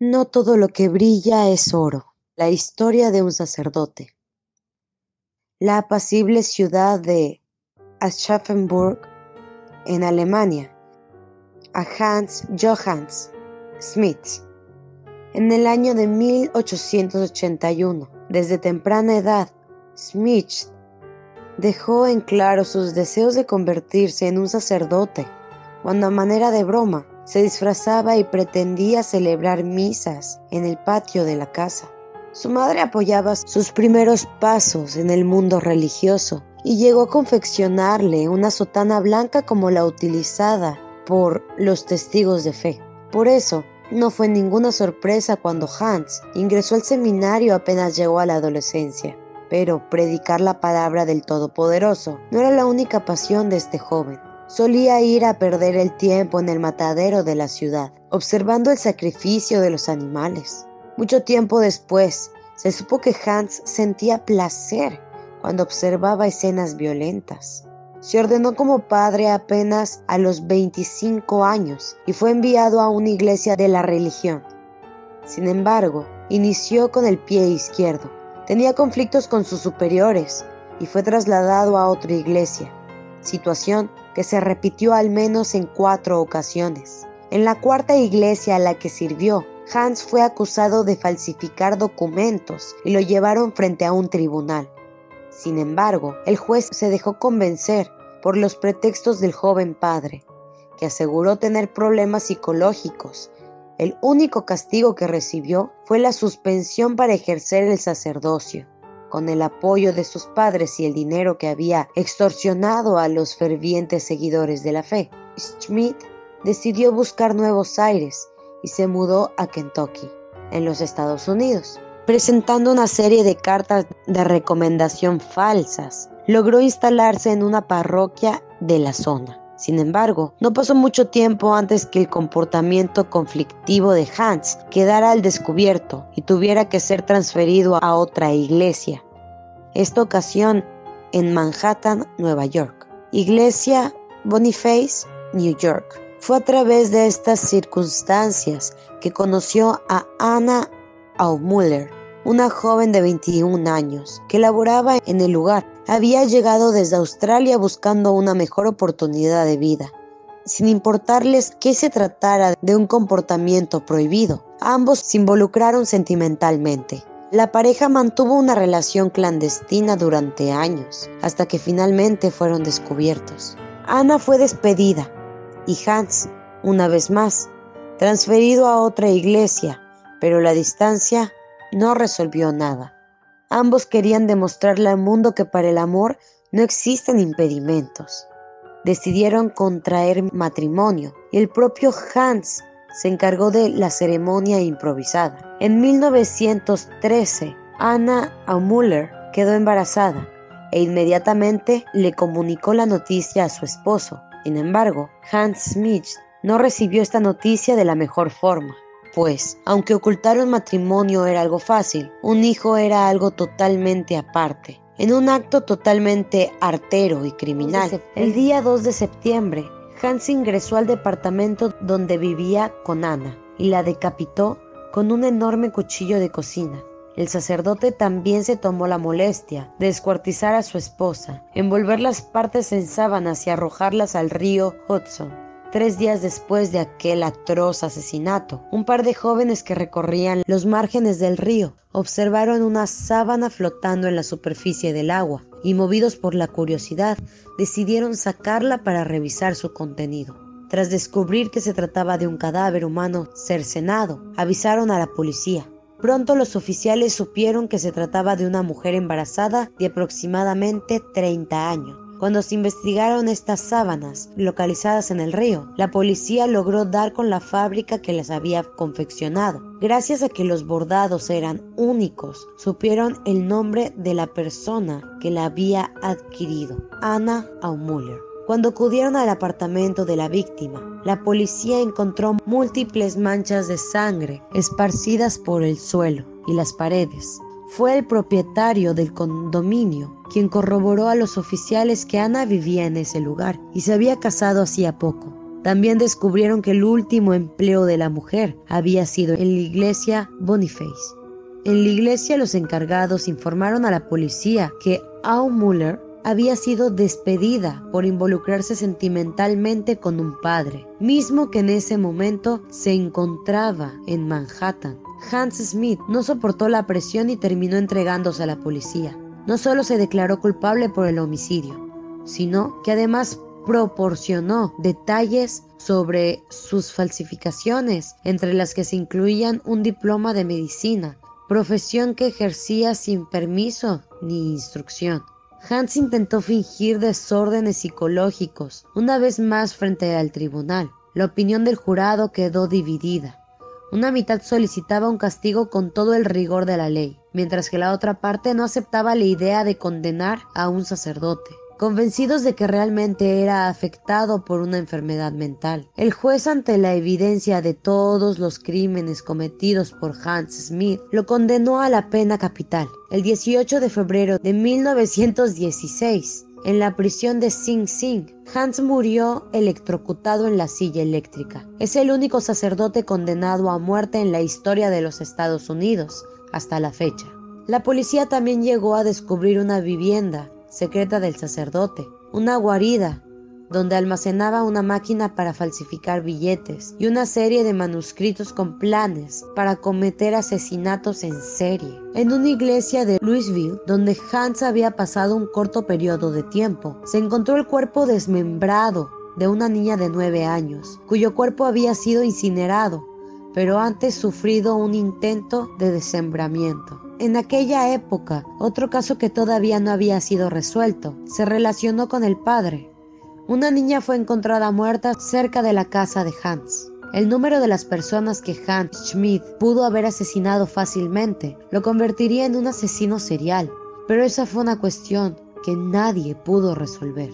No todo lo que brilla es oro. La historia de un sacerdote. La apacible ciudad de Aschaffenburg, en Alemania, a Hans Johannes Schmidt. En el año de 1881, desde temprana edad, Schmidt dejó en claro sus deseos de convertirse en un sacerdote, cuando a manera de broma se disfrazaba y pretendía celebrar misas en el patio de la casa. Su madre apoyaba sus primeros pasos en el mundo religioso y llegó a confeccionarle una sotana blanca como la utilizada por los testigos de fe. Por eso, no fue ninguna sorpresa cuando Hans ingresó al seminario apenas llegó a la adolescencia. Pero predicar la palabra del Todopoderoso no era la única pasión de este joven. Solía ir a perder el tiempo en el matadero de la ciudad, observando el sacrificio de los animales. Mucho tiempo después, se supo que Hans sentía placer cuando observaba escenas violentas. Se ordenó como padre apenas a los 25 años y fue enviado a una iglesia de la religión. Sin embargo, inició con el pie izquierdo. Tenía conflictos con sus superiores y fue trasladado a otra iglesia, situación que se repitió al menos en 4 ocasiones. En la cuarta iglesia a la que sirvió, Hans fue acusado de falsificar documentos y lo llevaron frente a un tribunal. Sin embargo, el juez se dejó convencer por los pretextos del joven padre, que aseguró tener problemas psicológicos. El único castigo que recibió fue la suspensión para ejercer el sacerdocio. Con el apoyo de sus padres y el dinero que había extorsionado a los fervientes seguidores de la fe, Schmidt decidió buscar nuevos aires y se mudó a Kentucky, en los Estados Unidos. Presentando una serie de cartas de recomendación falsas, logró instalarse en una parroquia de la zona. Sin embargo, no pasó mucho tiempo antes que el comportamiento conflictivo de Hans quedara al descubierto y tuviera que ser transferido a otra iglesia. Esta ocasión en Manhattan, Nueva York. Iglesia Boniface, New York. Fue a través de estas circunstancias que conoció a Anna Aumüller, una joven de 21 años que laboraba en el lugar. Había llegado desde Australia buscando una mejor oportunidad de vida. Sin importarles que se tratara de un comportamiento prohibido, ambos se involucraron sentimentalmente. La pareja mantuvo una relación clandestina durante años, hasta que finalmente fueron descubiertos. Anna fue despedida y Hans, una vez más, transferido a otra iglesia, pero la distancia no resolvió nada. Ambos querían demostrarle al mundo que para el amor no existen impedimentos. Decidieron contraer matrimonio y el propio Hans se encargó de la ceremonia improvisada. En 1913, Anna Aumüller quedó embarazada e inmediatamente le comunicó la noticia a su esposo. Sin embargo, Hans Schmidt no recibió esta noticia de la mejor forma, pues, aunque ocultar un matrimonio era algo fácil, un hijo era algo totalmente aparte. En un acto totalmente artero y criminal, el día 2 de septiembre, Hans ingresó al departamento donde vivía con Anna y la decapitó con un enorme cuchillo de cocina. El sacerdote también se tomó la molestia de descuartizar a su esposa, envolver las partes en sábanas y arrojarlas al río Hudson. 3 días después de aquel atroz asesinato, un par de jóvenes que recorrían los márgenes del río observaron una sábana flotando en la superficie del agua y, movidos por la curiosidad, decidieron sacarla para revisar su contenido. Tras descubrir que se trataba de un cadáver humano cercenado, avisaron a la policía. Pronto los oficiales supieron que se trataba de una mujer embarazada de aproximadamente 30 años. Cuando se investigaron estas sábanas localizadas en el río, la policía logró dar con la fábrica que las había confeccionado. Gracias a que los bordados eran únicos, supieron el nombre de la persona que la había adquirido: Anna Aumüller. Cuando acudieron al apartamento de la víctima, la policía encontró múltiples manchas de sangre esparcidas por el suelo y las paredes. Fue el propietario del condominio quien corroboró a los oficiales que Anna vivía en ese lugar y se había casado hacía poco. También descubrieron que el último empleo de la mujer había sido en la iglesia Boniface. En la iglesia, los encargados informaron a la policía que Aunt Muller había sido despedida por involucrarse sentimentalmente con un padre, mismo que en ese momento se encontraba en Manhattan. Hans Smith no soportó la presión y terminó entregándose a la policía. No solo se declaró culpable por el homicidio, sino que además proporcionó detalles sobre sus falsificaciones, entre las que se incluían un diploma de medicina, profesión que ejercía sin permiso ni instrucción. Hans intentó fingir desórdenes psicológicos, una vez más frente al tribunal. La opinión del jurado quedó dividida. Una mitad solicitaba un castigo con todo el rigor de la ley, mientras que la otra parte no aceptaba la idea de condenar a un sacerdote. Convencidos de que realmente era afectado por una enfermedad mental, el juez, ante la evidencia de todos los crímenes cometidos por Hans Smith, lo condenó a la pena capital. El 18 de febrero de 1916, en la prisión de Sing Sing, Hans murió electrocutado en la silla eléctrica. Es el único sacerdote condenado a muerte en la historia de los Estados Unidos hasta la fecha. La policía también llegó a descubrir una vivienda secreta del sacerdote, una guarida donde almacenaba una máquina para falsificar billetes y una serie de manuscritos con planes para cometer asesinatos en serie. En una iglesia de Louisville, donde Hans había pasado un corto periodo de tiempo, se encontró el cuerpo desmembrado de una niña de 9 años, cuyo cuerpo había sido incinerado, pero antes sufrido un intento de desmembramiento. En aquella época, otro caso que todavía no había sido resuelto se relacionó con el padre. Una niña fue encontrada muerta cerca de la casa de Hans. El número de las personas que Hans Schmidt pudo haber asesinado fácilmente lo convertiría en un asesino serial, pero esa fue una cuestión que nadie pudo resolver.